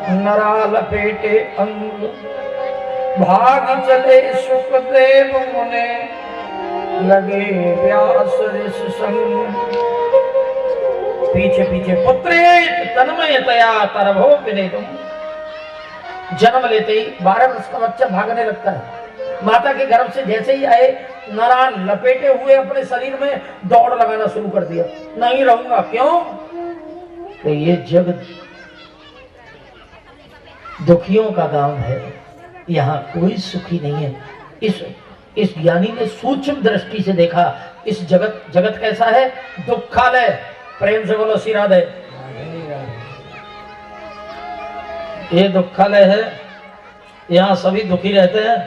नरा लपेटे अंग, भाग चले सुखदेव मुने, लगे व्यास ऋष संग। पीछे पीछे पुत्रेत तन्मयतया तरभो विनेदुम। जन्म लेते ही 12 वर्ष का बच्चा भागने लगता है। माता के गर्भ से जैसे ही आए, नरा लपेटे हुए अपने शरीर में दौड़ लगाना शुरू कर दिया। नहीं रहूंगा, क्यों? तो ये जग दुखियों का गांव है, यहाँ कोई सुखी नहीं है। इस ज्ञानी ने सूक्ष्म दृष्टि से देखा, इस जगत कैसा है? दुखालय। प्रेम से बोलो श्री राधे। ये दुखालय है, यहाँ सभी दुखी रहते हैं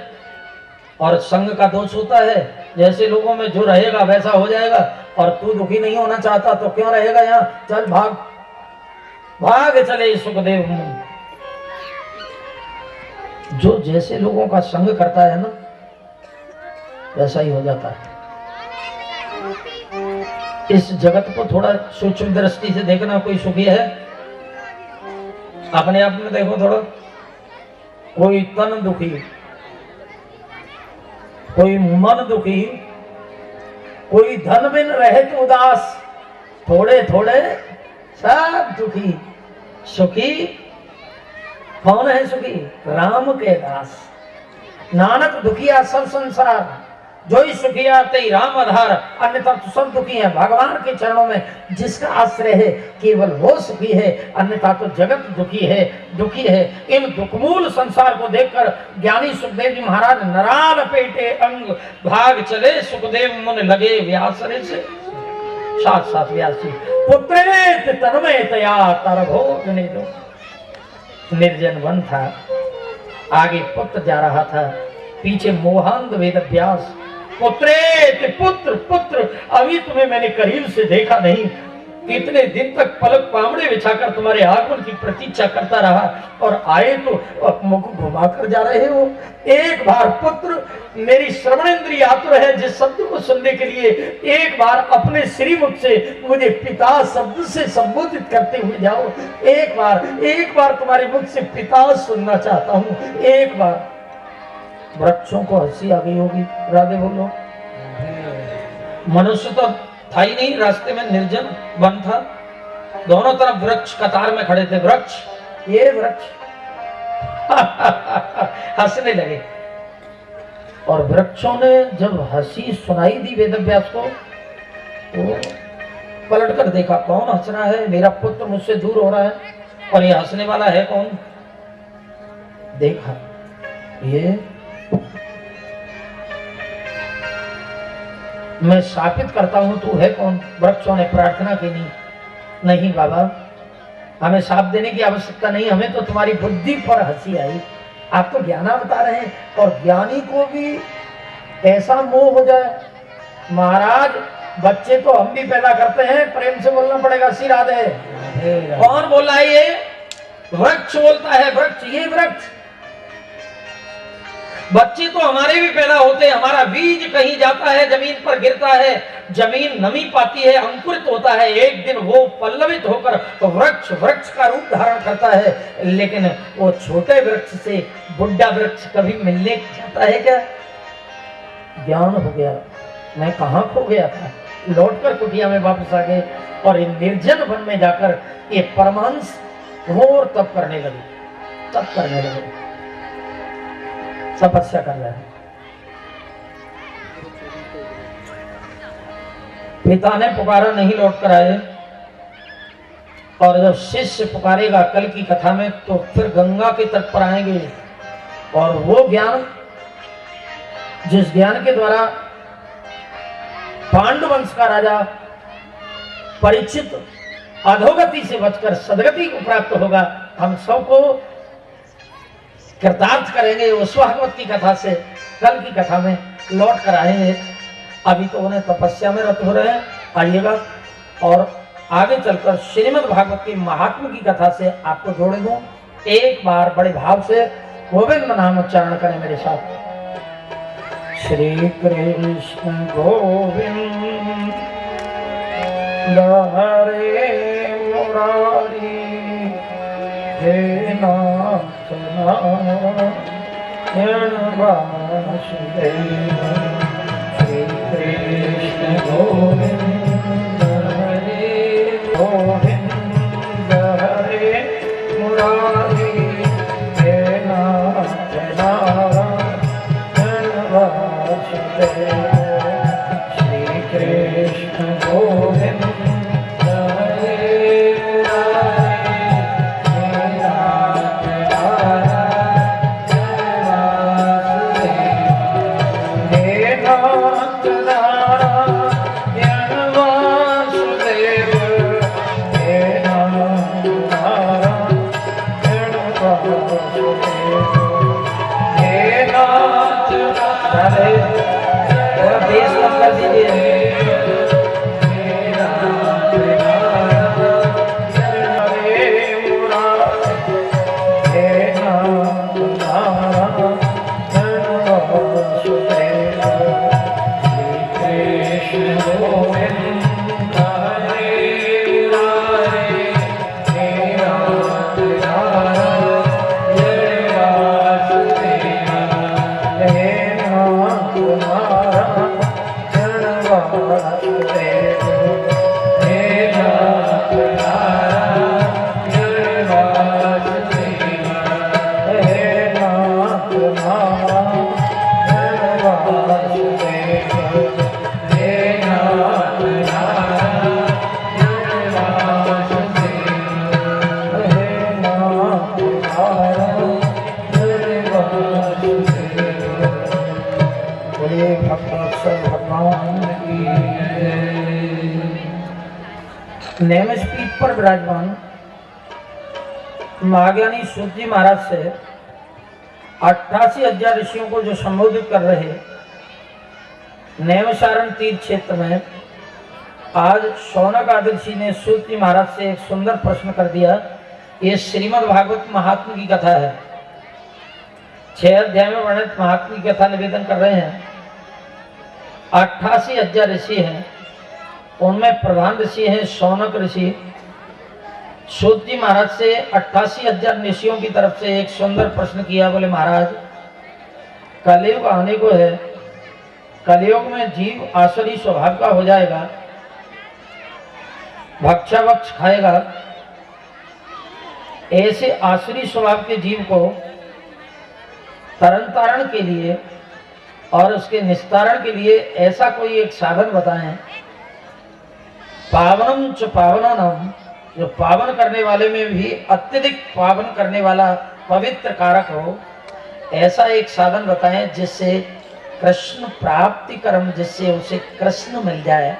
और संग का दोष होता है। जैसे लोगों में जो रहेगा वैसा हो जाएगा, और तू दुखी नहीं होना चाहता तो क्यों रहेगा यहाँ? चल भाग, भाग चले सुखदेव। जो जैसे लोगों का संग करता है ना, वैसा ही हो जाता है। इस जगत को थोड़ा सूक्ष्म दृष्टि से देखना। कोई सुखी है? अपने आप में देखो थोड़ा। कोई तन दुखी, कोई मन दुखी, कोई धन बिन रहित उदास, थोड़े थोड़े सब दुखी। सुखी कौन है? सुखी राम के दास। नानक दुखिया सब संसार, जो ही सुखिया तेई राम आधार, अन्यथा तो सब दुखी है। भगवान के चरणों में जिसका आश्रय है केवल वो सुखी है, अन्यथा तो जगत दुखी है। इन दुखमूल संसार को देखकर ज्ञानी सुखदेव जी महाराज नरा लपेटे अंग, भाग चले सुखदेव मुन, लगे व्यास ऋषि। साथ साथ व्यास जी पुत्रेत तन्मयतया तरभो विनेदुम। निर्जन वन था, आगे पुत्र जा रहा था, पीछे मोहांध वेद व्यास। पुत्रेत पुत्र पुत्र, अभी तुम्हें मैंने करीब से देखा नहीं। इतने दिन तक पलक पामड़े बिछाकर तुम्हारे आगमन की प्रतीक्षा करता रहा, और आए तो मुख घुमाकर जा रहे हो। एक बार पुत्र, मेरी श्रवणेंद्रिय आतुर है जिस शब्द को सुनने के लिए, एक बार अपने श्रीमुख से मुझे पिता शब्द से संबोधित करते हुए जाओ। एक बार तुम्हारे मुख से पिता सुनना चाहता हूँ। एक बार। वृक्षों को हंसी आ गई होगी। राधे बोलो। मनुष्य तो था ही नहीं, रास्ते में निर्जन वन था, दोनों तरफ वृक्ष कतार में खड़े थे। वृक्ष, ये वृक्ष हंसने लगे। और वृक्षों ने जब हंसी सुनाई दी वेदव्यास को, तो पलट कर देखा, कौन हंस रहा है? मेरा पुत्र मुझसे दूर हो रहा है, और ये हंसने वाला है कौन? देखा, ये मैं शापित करता हूं, तू है कौन? वृक्षों ने प्रार्थना की। नहीं बाबा, हमें शाप देने की आवश्यकता नहीं, हमें तो तुम्हारी बुद्धि पर हंसी आई। आप तो ज्ञाना बता रहे हैं, और ज्ञानी को भी ऐसा मोह हो जाए। महाराज, बच्चे तो हम भी पैदा करते हैं, प्रेम से बोलना पड़ेगा। श्री राधे। कौन बोल रहा है? ये वृक्ष बोलता है। वृक्ष, ये वृक्ष। बच्चे तो हमारे भी पैदा होते हैं, हमारा बीज कहीं जाता है, जमीन पर गिरता है, जमीन नमी पाती है, अंकुरित होता है, एक दिन वो पल्लवित होकर वृक्ष का रूप धारण करता है। लेकिन वो छोटे वृक्ष से बुढ़ा वृक्ष कभी मिलने जाता है क्या? ज्ञान हो गया, मैं कहाँ खो गया था, लौटकर कुटिया में वापस आ गए, और इन निर्जन वन में जाकर ये परमांश घोर तप करने लगे, तपस्या कर रहे हैं। पिता ने पुकारा, नहीं लौट कर आए, और जब शिष्य पुकारेगा कल की कथा में, तो फिर गंगा के तट पर आएंगे, और वो ज्ञान, जिस ज्ञान के द्वारा पांडु वंश का राजा परीक्षित अधोगति से बचकर सदगति को प्राप्त होगा, हम सबको कृतार्थ करेंगे उस भागवत की कथा से। कल की कथा में लौट कर आएंगे। अभी तो उन्हें तपस्या में रत हो रहे हैं, आइएगा, और आगे चलकर श्रीमद् भागवत की महात्मा की कथा से आपको जोड़े दूं। एक बार बड़े भाव से गोविंद नाम उच्चारण करें मेरे साथ। श्री कृष्ण गोविंद हरे मुरारी, हे नाथ नारायण वासुदेव श्री कृष्ण गोविंद हरे गोविंद हरे मुरारी हे नाथ नारायण वासुदेव श्री कृष्ण गोविंद नेमिष पीठ पर विराजमान महाज्ञानी सूत जी महाराज से 88,000 ऋषियों को जो संबोधित कर रहे नैमिषारण्य तीर्थ क्षेत्र में आज शौनक आदि ऋषि ने सूत जी महाराज से एक सुंदर प्रश्न कर दिया। ये श्रीमद् भागवत महात्म की कथा है। 6 अध्याय में वर्णित महात्म की कथा निवेदन कर रहे हैं। 88,000 ऋषि हैं, उनमें प्रधान ऋषि हैं शौनक ऋषि। सूत जी महाराज से 88,000 ऋषियों की तरफ से एक सुंदर प्रश्न किया। बोले महाराज, कलयुग आने को है, कलयुग में जीव आसुरी स्वभाव का हो जाएगा, भक्षाभक्ष खाएगा। ऐसे आसुरी स्वभाव के जीव को तरन तारण के लिए और उसके निस्तारण के लिए ऐसा कोई एक साधन बताएं। पावनम च पावनम, जो पावन करने वाले में भी अत्यधिक पावन करने वाला पवित्र कारक हो, ऐसा एक साधन बताएं जिससे कृष्ण प्राप्ति कर्म, जिससे उसे कृष्ण मिल जाए।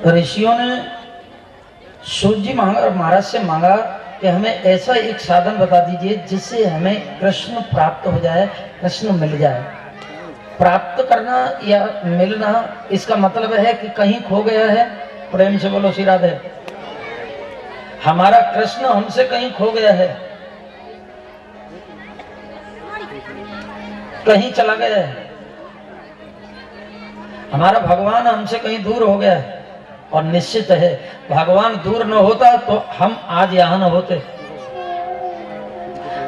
ऋषियों ने सूर्य जी मांगा और महाराज से मांगा कि हमें ऐसा एक साधन बता दीजिए जिससे हमें कृष्ण प्राप्त हो जाए, कृष्ण मिल जाए। प्राप्त करना या मिलना इसका मतलब है कि कहीं खो गया है। प्रेम से बोलो श्री राधे। हमारा कृष्ण हमसे कहीं खो गया है, कहीं चला गया है। हमारा भगवान हमसे कहीं दूर हो गया है और निश्चित है भगवान दूर न होता तो हम आज यहां न होते।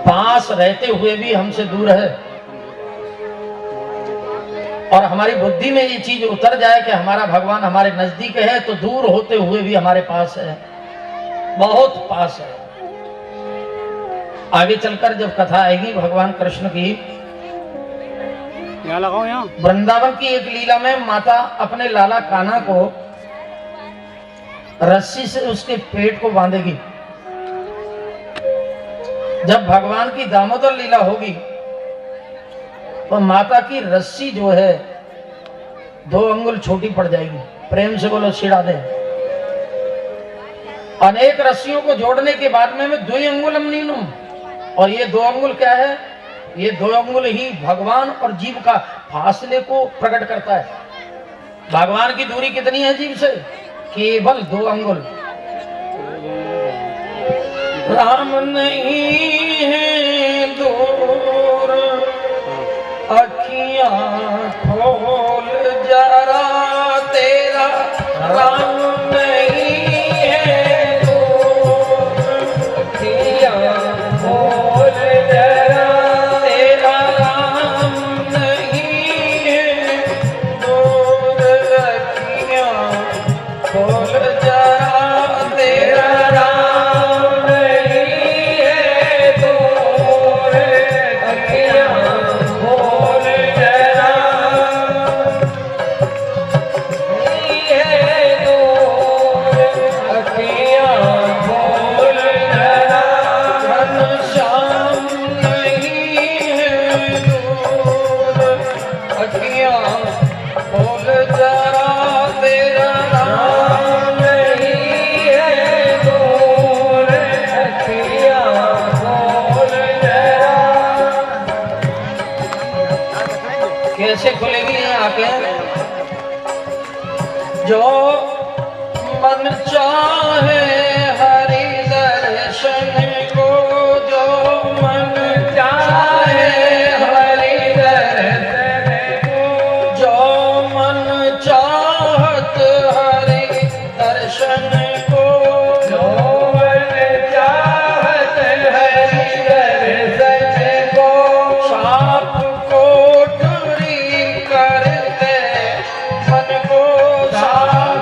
पास रहते हुए भी हमसे दूर है और हमारी बुद्धि में ये चीज उतर जाए कि हमारा भगवान हमारे नजदीक है तो दूर होते हुए भी हमारे पास है, बहुत पास है। आगे चलकर जब कथा आएगी भगवान कृष्ण की, यहाँ लगाओ, यहाँ वृंदावन की एक लीला में माता अपने लाला कान्हा को रस्सी से उसके पेट को बांधेगी। जब भगवान की दामोदर लीला होगी तो माता की रस्सी जो है 2 अंगुल छोटी पड़ जाएगी। प्रेम से बोलो श्री राधे। अनेक रस्सियों को जोड़ने के बाद में 2 अंगुलम नीनम, और ये 2 अंगुल क्या है? ये 2 अंगुल ही भगवान और जीव का फासले को प्रकट करता है। भगवान की दूरी कितनी है जीव से? केवल 2 अंगुल। राम नहीं है दूर, अखियां खोल जरा तेरा राम नहीं है दूर, अखियां खोल जरा तेरा राम नहीं है दूर, अखियां खोल जरा तेरा राम नहीं है दूर, अखियां खोल जरा नहीं है दूर, अखियां खोल जरा घनश्याम नहीं है दूर, अखियां खोल जरा तेरा राम नहीं है दूर, अखियां खोल जरा। कैसे खुलेगी ये आंखें? जो मन चाहे हरि दर्शन को, जो मन चाहे हरि दर्शन को, जो मन चाहत हरि दर्शन को, जो मन चाहत हरि दर्शन को, साप कोठरी कर दे मन को, साप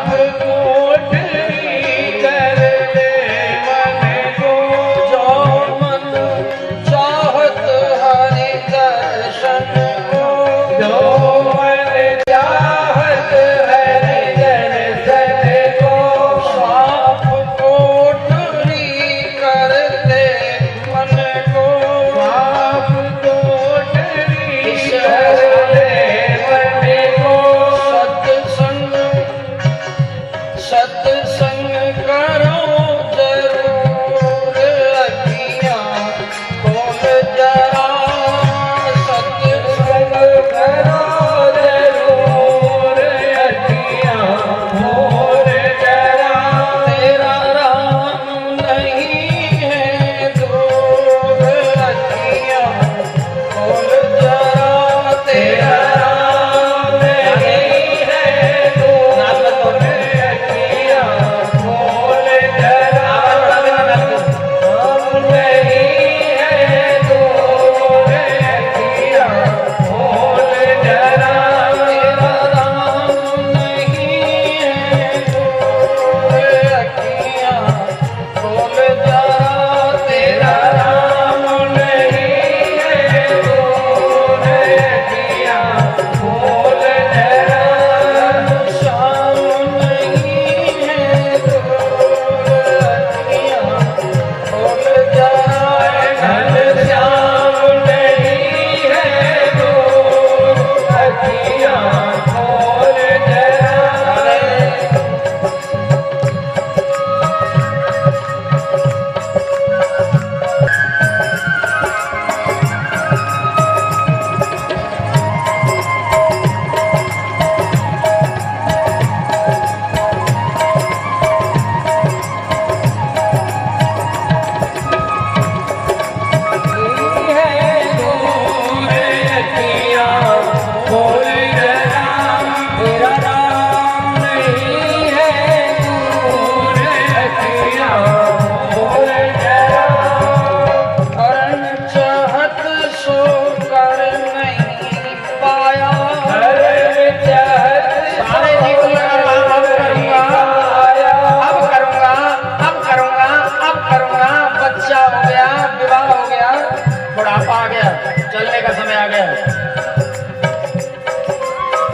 बुढ़ापा आ गया, चलने का समय आ गया।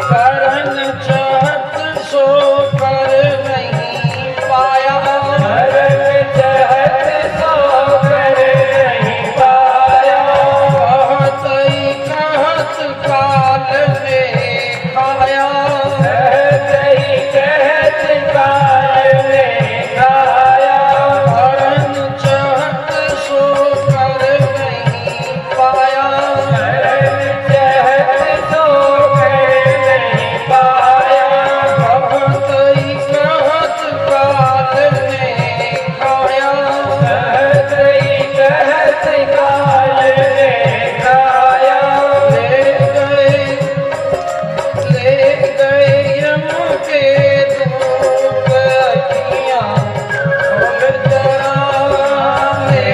करन चाहत सो कर नहीं पाया, करन चाहत सो कर नहीं पाया। कहत काल में खाया, कहत काल में खाया। करन चाहत सो कर नहीं पाया, करन चाहत सो कर नहीं पाया। कहत काल में खाया, कहत काल में खाया। ले गए यम के दूत अखियाँ खोल जरा, ले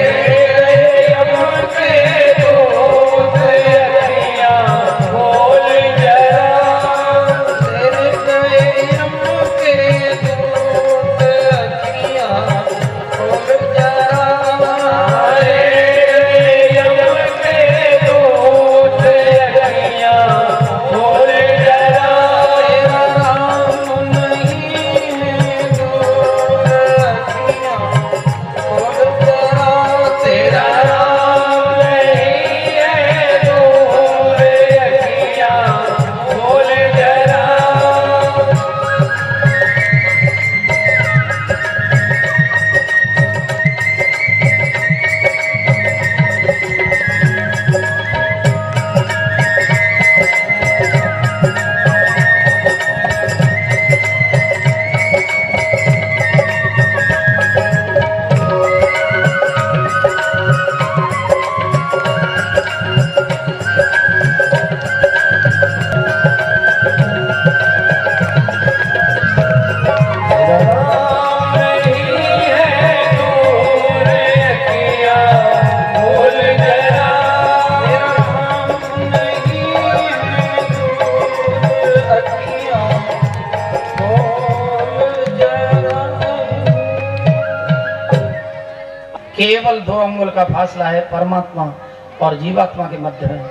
गए यम के दूत अखियाँ खोल जरा। ले गए यम के दूत अखियाँ खोल जरा, ले गए यम के दूत अखियाँ खोल जरा। तेरा राम नहीं है दूर अखियाँ खोल जरा, तेरा राम नहीं है दूर अखियाँ खोल जरा। केवल 2 अंगुल का फासला है परमात्मा और जीवात्मा के मध्य में,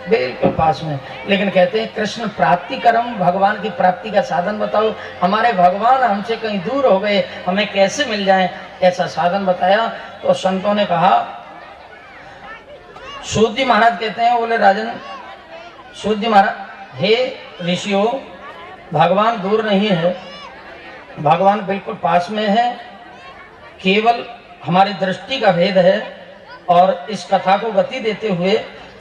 बिल्कुल पास में। लेकिन कहते हैं कृष्ण प्राप्ति कर्म, भगवान की प्राप्ति का साधन बताओ। हमारे भगवान हमसे कहीं दूर हो गए, हमें कैसे मिल जाए, ऐसा साधन बताया। तो संतों ने कहा, सूत जी महाराज कहते हैं, बोले राजन सूत जी महाराज, हे ऋषियों, भगवान दूर नहीं है, भगवान बिल्कुल पास में है, केवल हमारी दृष्टि का भेद है। और इस कथा को गति देते हुए,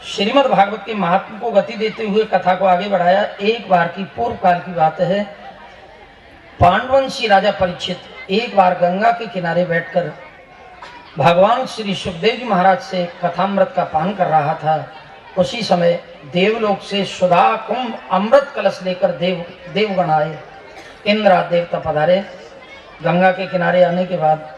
श्रीमद् भागवत के महात्म को गति देते हुए कथा को आगे बढ़ाया। एक बार की पूर्व काल की बात है, पांडवंशी राजा परीक्षित एक बार गंगा के किनारे बैठकर भगवान श्री सुखदेव जी महाराज से कथामृत का पान कर रहा था। उसी समय देवलोक से सुधा कुंभ अमृत कलश लेकर देवगण आए, इंद्र देवता पधारे। गंगा के किनारे आने के बाद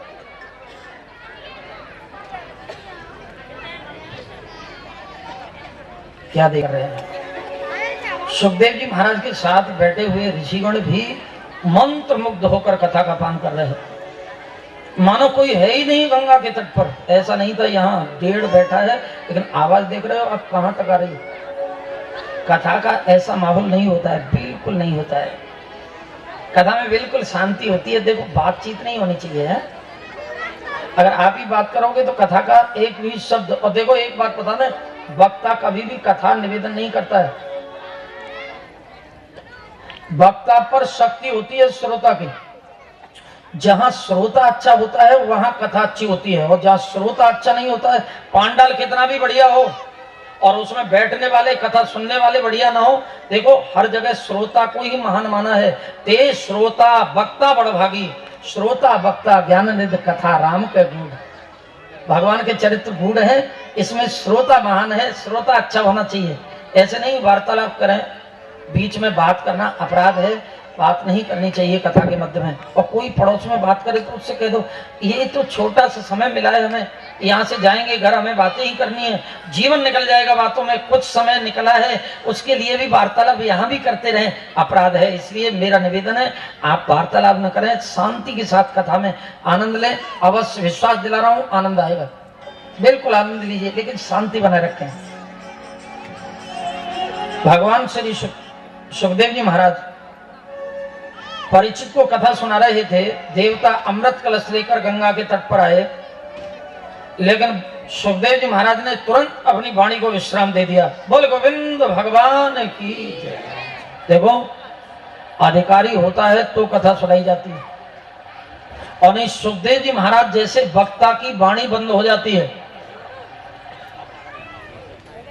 क्या देख रहे हैं, सुखदेव जी महाराज के साथ बैठे हुए ऋषिगण भी मंत्र मुग्ध होकर कथा का पान कर रहे हैं, मानो कोई है ही नहीं गंगा के तट पर। ऐसा नहीं था, यहाँ डेढ़ बैठा है, लेकिन आवाज देख रहे हो अब कहाँ तक आ रही है। कथा का ऐसा माहौल नहीं होता है, बिल्कुल नहीं होता है। कथा में बिल्कुल शांति होती है। देखो, बातचीत नहीं होनी चाहिए है। अगर आप ही बात करोगे तो कथा का एक भी शब्द, और देखो एक बात पता ना, वक्ता कभी भी कथा निवेदन नहीं करता है। वक्ता पर शक्ति होती है श्रोता की। जहां श्रोता अच्छा होता है वहां कथा अच्छी होती है, और जहां श्रोता अच्छा नहीं होता है, पांडाल कितना भी बढ़िया हो और उसमें बैठने वाले, कथा सुनने वाले बढ़िया ना हो, देखो हर जगह श्रोता को ही महान माना है। ते श्रोता वक्ता बड़भागी, श्रोता वक्ता ज्ञान निधि कथा राम के गूढ़। भगवान के चरित्र गूढ़ है, इसमें श्रोता महान है, श्रोता अच्छा होना चाहिए। ऐसे नहीं वार्तालाप करें, बीच में बात करना अपराध है, बात नहीं करनी चाहिए कथा के मध्य में। और कोई पड़ोस में बात करे तो उससे कह दो, ये तो छोटा सा समय मिला है हमें, यहाँ से जाएंगे घर, हमें बातें ही करनी है, जीवन निकल जाएगा बातों में, कुछ समय निकला है उसके लिए भी वार्तालाप यहाँ भी करते रहें, अपराध है। इसलिए मेरा निवेदन है, आप वार्तालाप न करें, शांति के साथ कथा में आनंद लें। अवश्य विश्वास दिला रहा हूँ, आनंद आएगा। बिल्कुल आनंद लीजिए, लेकिन शांति बनाए रखें। भगवान श्री सुखदेव जी महाराज परीक्षित को कथा सुना रहे थे। देवता अमृत कलश लेकर गंगा के तट पर आए, लेकिन सुखदेव जी महाराज ने तुरंत अपनी वाणी को विश्राम दे दिया। बोल गोविंद भगवान की जय। देखो, अधिकारी होता है तो कथा सुनाई जाती है, और नहीं सुखदेव जी महाराज जैसे वक्ता की वाणी बंद हो जाती है।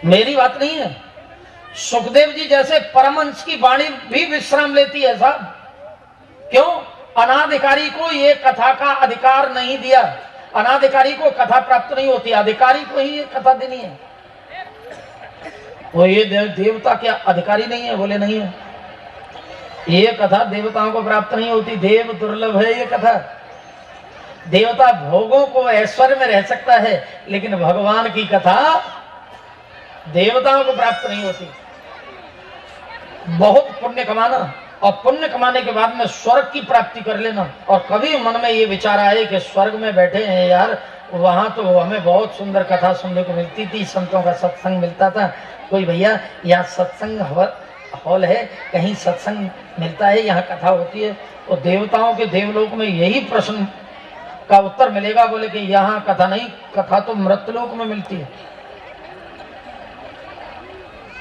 मेरी बात नहीं है, सुखदेव जी जैसे परमहंस की वाणी भी विश्राम लेती है साहब। क्यों? अनाधिकारी को ये कथा का अधिकार नहीं दिया, अनाधिकारी को कथा प्राप्त नहीं होती, अधिकारी को ही ये कथा देनी है। वो ये देवता क्या अधिकारी नहीं है? बोले नहीं है, ये कथा देवताओं को प्राप्त नहीं होती, देव दुर्लभ है ये कथा। देवता भोगों को ऐश्वर्य में रह सकता है, लेकिन भगवान की कथा देवताओं को प्राप्त नहीं होती। बहुत पुण्य कमाना, और पुण्य कमाने के बाद में स्वर्ग की प्राप्ति कर लेना। और कभी मन में ये विचार आए कि स्वर्ग में बैठे हैं यार, वहां तो हमें बहुत सुंदर कथा सुनने को मिलती थी, संतों का सत्संग मिलता था। कोई भैया यहाँ सत्संग हॉल है, कहीं सत्संग मिलता है, यहाँ कथा होती है? तो देवताओं के देवलोक में यही प्रश्न का उत्तर मिलेगा। बोले कि यहाँ कथा नहीं, कथा तो मृत्युलोक में मिलती है।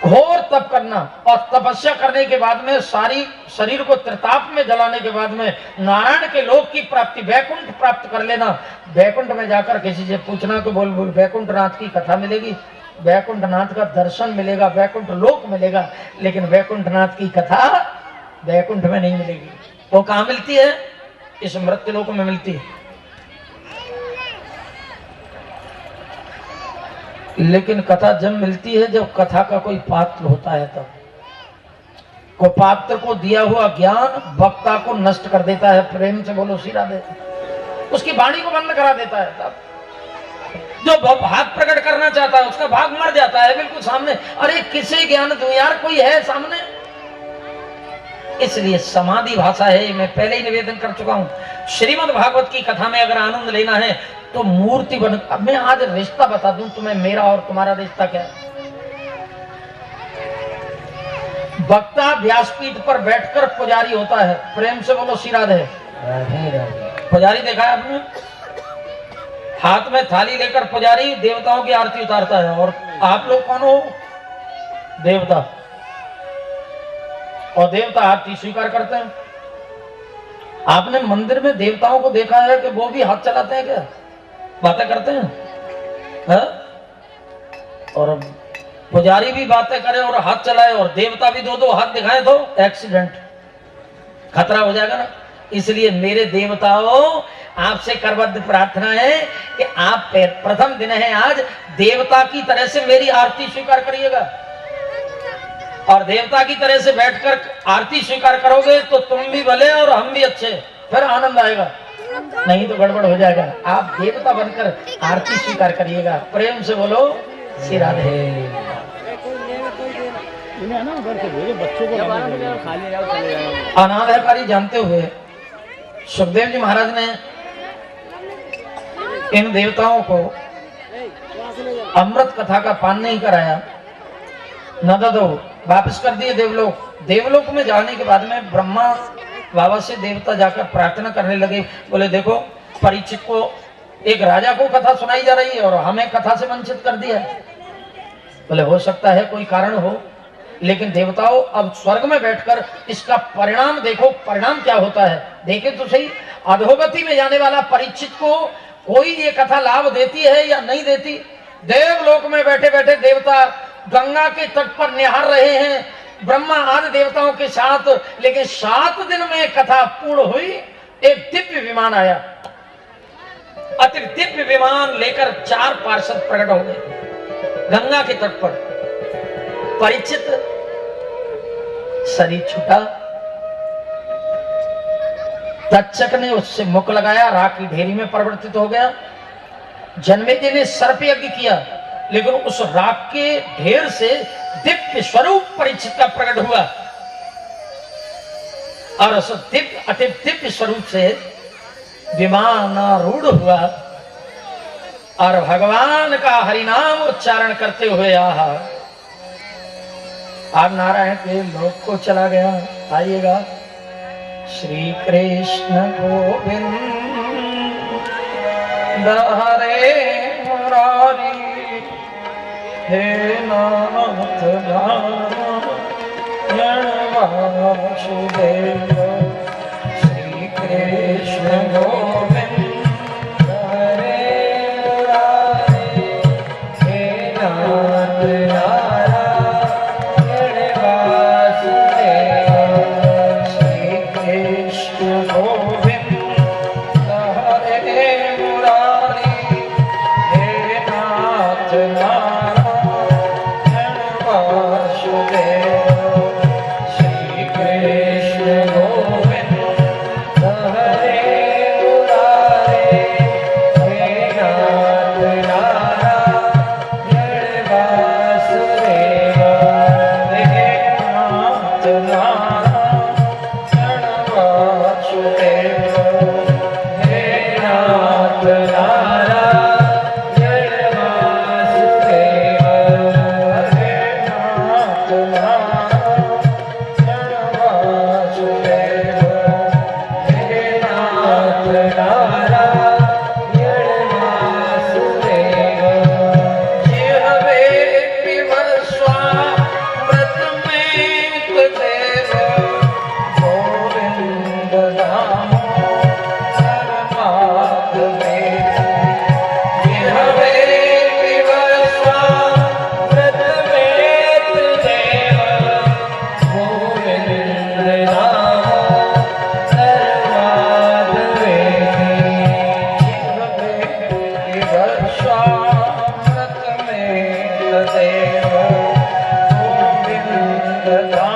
घोर तप करना, और तपस्या करने के बाद में सारी शरीर को त्रिताप में जलाने के बाद में नारायण के लोक की प्राप्ति, वैकुंठ प्राप्त कर लेना। वैकुंठ में जाकर किसी से पूछना तो बोल वैकुंठ नाथ की कथा मिलेगी, वैकुंठ नाथ का दर्शन मिलेगा, वैकुंठ लोक मिलेगा, लेकिन वैकुंठ नाथ की कथा वैकुंठ में नहीं मिलेगी। वो कहाँ मिलती है? इस मृत्यु लोक में मिलती है। लेकिन कथा जब मिलती है जब कथा का कोई पात्र होता है, तब को पात्र को दिया हुआ ज्ञान वक्ता को नष्ट कर देता है। प्रेम से बोलो श्री राधे। उसकी वाणी को बंद करा देता है। तब जो भाग प्रकट करना चाहता है उसका भाग मर जाता है बिल्कुल सामने। अरे किसे ज्ञान दूं यार, कोई है सामने? इसलिए समाधि भाषा है, मैं पहले ही निवेदन कर चुका हूं। श्रीमद् भागवत की कथा में अगर आनंद लेना है तो मूर्ति बन। अब मैं आज रिश्ता बता दूं तुम्हें, मेरा और तुम्हारा रिश्ता क्या है। वक्ता व्यासपीठ पर बैठकर पुजारी होता है। प्रेम से बोलो श्री राधे। पुजारी देखा है आपने? हाथ में थाली लेकर पुजारी देवताओं की आरती उतारता है। और आप लोग कौन हो? देवता। और देवता आरती स्वीकार करते हैं। आपने मंदिर में देवताओं को देखा है कि वो भी हाथ चलाते हैं क्या? बातें करते हैं हा? और पुजारी भी बातें करे और हाथ चलाए, और देवता भी दो दो हाथ दिखाए तो एक्सीडेंट, खतरा हो जाएगा ना। इसलिए मेरे देवताओं, आपसे करबद्ध प्रार्थना है कि आप प्रथम दिन है आज, देवता की तरह से मेरी आरती स्वीकार करिएगा। और देवता की तरह से बैठकर आरती स्वीकार करोगे तो तुम भी भले और हम भी अच्छे, फिर आनंद आएगा। नहीं तो गड़बड़ हो जाएगा। आप देवता बनकर आरती स्वीकार करिएगा। प्रेम से बोलो श्री राधे। अनाधिकारी जानते हुए सुखदेव जी महाराज ने इन देवताओं को अमृत कथा का पान नहीं कराया, न दो, वापस कर दिए देवलोक। देवलोक में जाने के बाद में ब्रह्मा बाबा से देवता जाकर प्रार्थना करने लगे। बोले देखो, परीक्षित को, एक राजा को कथा सुनाई जा रही है और हमें कथा से वंचित कर दिया। बोले हो सकता है कोई कारण हो, लेकिन देवताओं अब स्वर्ग में बैठकर इसका परिणाम देखो, परिणाम क्या होता है देखे तो सही। अधोगति में जाने वाला परीक्षित को कोई ये कथा लाभ देती है या नहीं देती? देवलोक में बैठे बैठे देवता गंगा के तट पर निहार रहे हैं, ब्रह्मा आदि देवताओं के साथ। लेकिन 7 दिन में कथा पूर्ण हुई। एक दिव्य विमान आया, अति दिव्य विमान लेकर 4 पार्षद प्रकट हो गए गंगा के तट पर। परीक्षित शरीर छूटा, तक्षक ने उससे मुख लगाया, राख की ढेरी में परिवर्तित हो गया। जन्मेजय ने सर्प यज्ञ किया, लेकिन उस राख के ढेर से दिव्य स्वरूप परीक्षित का प्रकट हुआ। और उस दिव्य अति दिव्य स्वरूप से विमान रूढ़ हुआ और भगवान का हरिनाम उच्चारण करते हुए अब नारायण के लोक को चला गया। आइएगा, श्री कृष्ण गोविंद हरे मुरारी हे नाथ वासुदेव। श्री कृष्ण गोविंद हरे मुरारी हे नाथ the